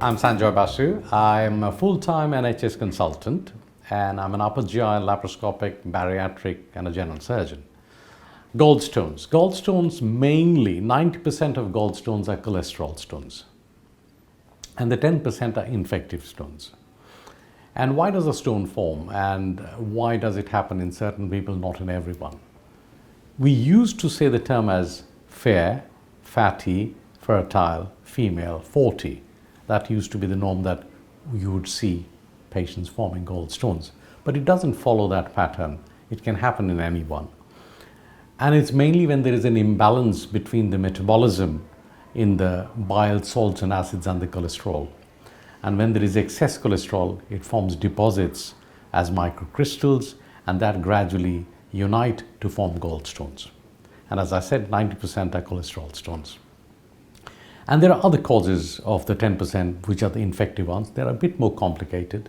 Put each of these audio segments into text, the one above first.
I'm Sanjoy Basu. I'm a full-time NHS consultant and I'm an upper GI, laparoscopic, bariatric and a general surgeon. Gallstones. Gallstones mainly, 90% of gallstones are cholesterol stones and the 10% are infective stones. And why does a stone form and why does it happen in certain people, not in everyone? We used to say the term as fair, fatty, fertile, female, 40. That used to be the norm that you would see patients forming gallstones. But it doesn't follow that pattern. It can happen in anyone. And it's mainly when there is an imbalance between the metabolism in the bile salts and acids and the cholesterol. And when there is excess cholesterol, it forms deposits as microcrystals and that gradually unite to form gallstones. And as I said, 90% are cholesterol stones. And there are other causes of the 10%, which are the infective ones. They're a bit more complicated.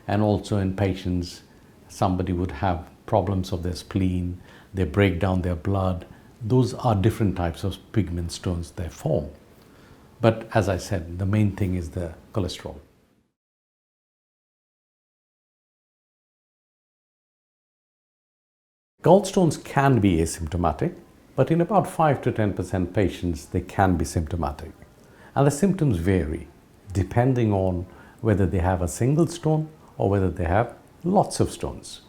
And also in patients, somebody would have problems of their spleen, they break down their blood. Those are different types of pigment stones they form. But as I said, the main thing is the cholesterol. Gallstones can be asymptomatic, but in about 5 to 10% patients, they can be symptomatic. And the symptoms vary depending on whether they have a single stone or whether they have lots of stones.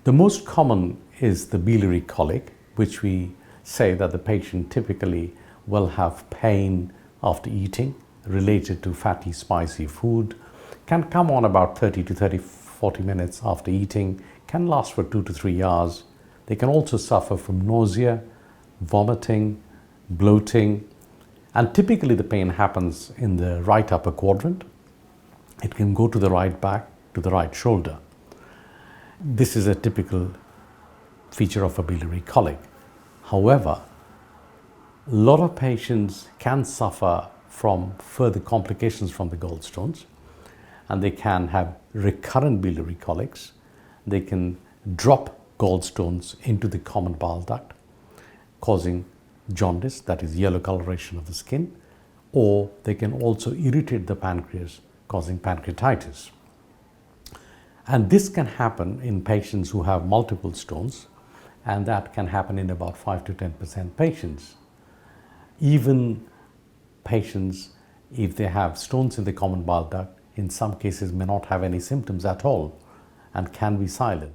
The most common is the biliary colic, which we say that the patient typically will have pain after eating related to fatty, spicy food, can come on about 30 to 40 minutes after eating, can last for 2 to 3 hours. They can also suffer from nausea, vomiting, bloating, and typically the pain happens in the right upper quadrant. It can go to the right back, to the right shoulder. This is a typical feature of a biliary colic. However, a lot of patients can suffer from further complications from the gallstones, and they can have recurrent biliary colics. They can drop gallstones into the common bile duct, causing jaundice, that is yellow coloration of the skin, or they can also irritate the pancreas, causing pancreatitis. And this can happen in patients who have multiple stones, and that can happen in about 5 to 10% patients. Even patients, if they have stones in the common bile duct, in some cases may not have any symptoms at all and can be silent.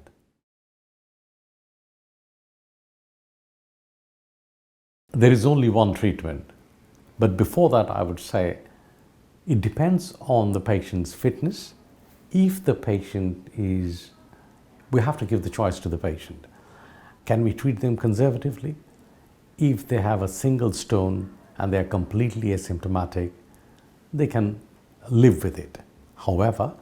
There is only one treatment, but before that I would say it depends on the patient's fitness. If the patient is, we have to give the choice to the patient. Can we treat them conservatively? If they have a single stone and they are completely asymptomatic, they can live with it. However,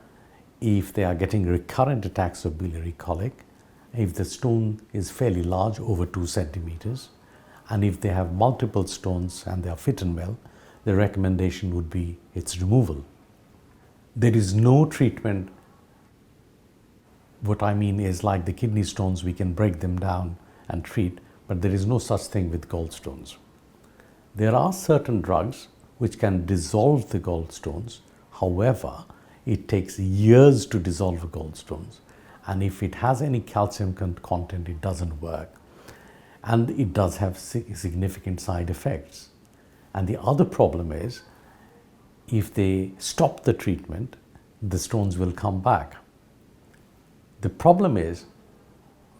if they are getting recurrent attacks of biliary colic, if the stone is fairly large, over 2 centimeters, and if they have multiple stones and they are fit and well, the recommendation would be its removal. There is no treatment. What I mean is, like the kidney stones, we can break them down and treat, but there is no such thing with gallstones. There are certain drugs which can dissolve the gallstones. However, it takes years to dissolve the gallstones, and if it has any calcium content, it doesn't work. And it does have significant side effects. And the other problem is, if they stop the treatment, the stones will come back. The problem is,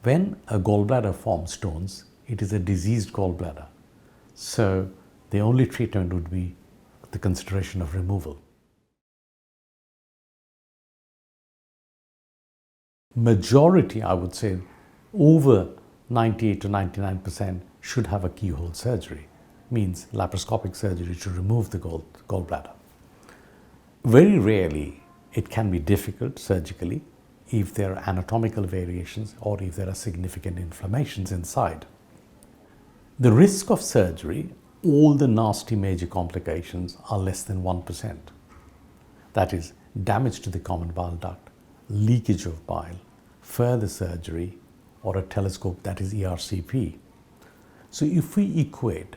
when a gallbladder forms stones, it is a diseased gallbladder. So the only treatment would be the consideration of removal. Majority, I would say, over 98 to 99% should have a keyhole surgery, means laparoscopic surgery to remove the gallbladder. Very rarely it can be difficult surgically if there are anatomical variations or if there are significant inflammations inside. The risk of surgery, all the nasty major complications, are less than 1%. That is, damage to the common bile duct, leakage of bile, further surgery, or a telescope, that is ERCP. So if we equate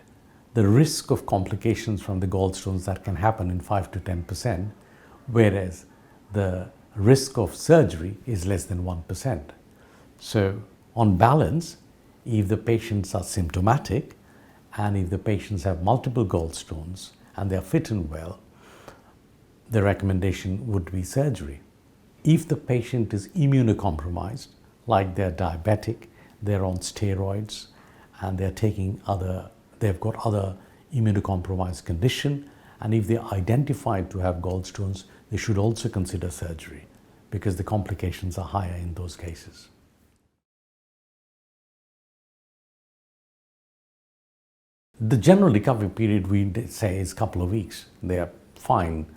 the risk of complications from the gallstones that can happen in 5 to 10%, whereas the risk of surgery is less than 1%. So on balance, if the patients are symptomatic and if the patients have multiple gallstones and they are fit and well, the recommendation would be surgery. If the patient is immunocompromised, like they're diabetic, they're on steroids, and they've got other immunocompromised condition, and if they're identified to have gallstones, they should also consider surgery because the complications are higher in those cases. The general recovery period, we say, is a couple of weeks. They are fine.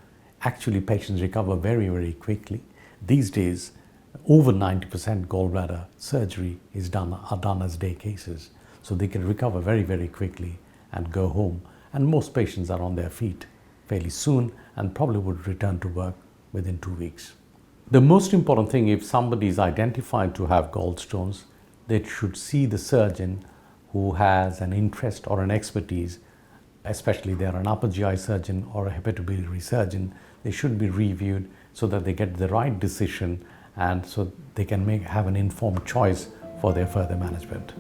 Actually, patients recover very, very quickly. These days, over 90% gallbladder surgery are done as day cases. So they can recover very, very quickly and go home. And most patients are on their feet fairly soon and probably would return to work within 2 weeks. The most important thing, if somebody is identified to have gallstones, they should see the surgeon who has an interest or an expertise, especially if they are an upper GI surgeon or a hepatobiliary surgeon. They should be reviewed so that they get the right decision and so they can have an informed choice for their further management.